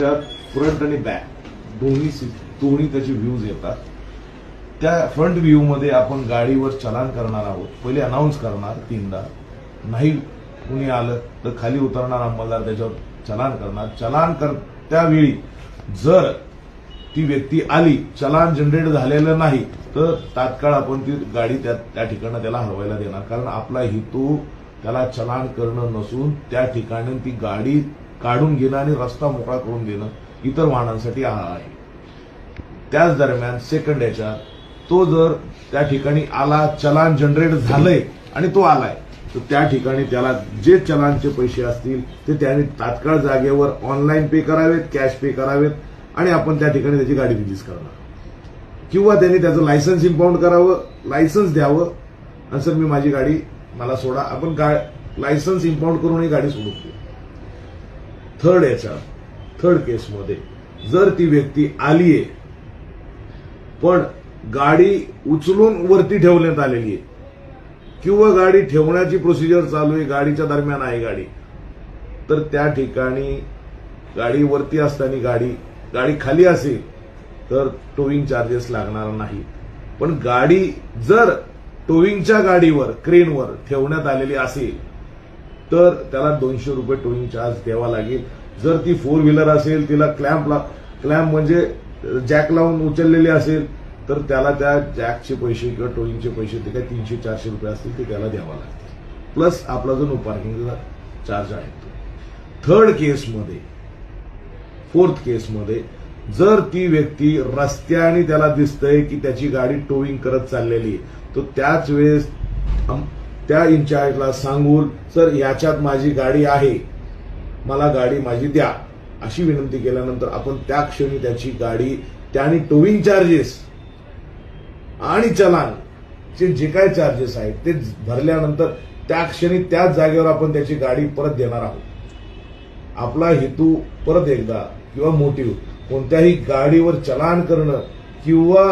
त्यात फ्रंट आणि बॅक दोन्ही त्याचे व्ह्यूज येतात. त्या फ्रंट व्ह्यू मध्ये आपण गाडीवर चलान करणार आहोत. पहिले अनाऊन्स करणार 3दा, नाही कुणी आलं तर खाली उतरणार अंमलदार, त्याच्यावर चलान करणार. चलान त्यावेळी जर ती व्यक्ती आली, चलान जनरेट झालेलं नाही, तर तात्काळ आपण ती गाडी त्या ठिकाणी त्याला हलवायला देणार. कारण आपला हेतू त्याला चलान करणं नसून त्या ठिकाणी ती गाडी काढून घेणं आणि रस्ता मोकळा करून देणं इतर वाहनांसाठी आहे. त्याच दरम्यान सेकंड याच्यात तो जर त्या ठिकाणी आला, चलान जनरेट झालंय आणि तो आलाय, तर त्या ठिकाणी त्याला जे चलानचे पैसे असतील ते त्याने तात्काळ जागेवर ऑनलाईन पे करावेत, कॅश पे करावेत आणि आपण त्या ठिकाणी त्याची गाडी रिलीज करणार. किंवा त्यांनी त्याचं लायसन्स इम्पाऊंड करावं, लायसन्स द्यावं, आणि सर मी माझी गाडी मला सोडा, आपण लायसन्स इम्पाऊंड करून ही गाडी सोडून देऊ. थर्ड केसमध्ये जर ती व्यक्ती आलीये पण गाडी उचलून वरती ठेवण्यात आलेली आहे किंवा गाडी ठेवण्याची प्रोसिजर चालू आहे, गाडीच्या दरम्यान आहे गाडी, तर त्या ठिकाणी गाडी वरती असताना गाडी खाली असेल तर टोविंग चार्जेस लागणार नाही. पण गाडी जर टोविंगच्या गाडीवर क्रेनवर ठेवण्यात आलेली असेल तर त्याला 200 रुपये टोविंग चार्ज द्यावा लागेल. जर ती 4 व्हीलर असेल, तिला क्लॅम्प म्हणजे जॅक लावून उचललेली असेल तर त्याला त्या जॅकचे पैसे किंवा टोविंगचे पैसे ते काय 300-400 रुपये असतील ते त्याला द्यावा लागतील. प्लस आपला जो नो पार्किंगचा चार्ज आहे तो. फोर्थ केसमध्ये जर ती व्यक्ती रस्त्याने त्याला दिसतंय की त्याची गाडी टोविंग करत चाललेली आहे, तर त्याच वेळेस त्या इन्चार्जला सांगून सर याच्यात माझी गाडी आहे, मला गाडी माझी द्या, अशी विनंती केल्यानंतर आपण त्या क्षणी त्याची गाडी त्याने टोविंग चार्जेस आणि चलानचे जे काय चार्जेस आहेत ते भरल्यानंतर त्या क्षणी त्याच जागेवर आपण त्याची गाडी परत देणार आहोत. आपला हेतू परत एकदा किंवा मोटिव्ह कोणत्याही गाडीवर चलान करणं किंवा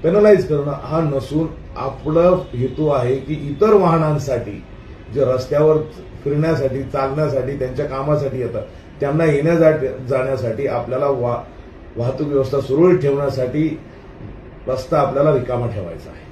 पेनलाइज करणं हा नसून आपलं हेतू आहे की इतर वाहनांसाठी जे रस्त्यावर फिरण्यासाठी, चालण्यासाठी, त्यांच्या कामासाठी येतात त्यांना येण्या जाण्यासाठी आपल्याला वाहतूक व्यवस्था सुरळीत ठेवण्यासाठी रस्ता आपल्याला रिकामा ठेवायचा आहे.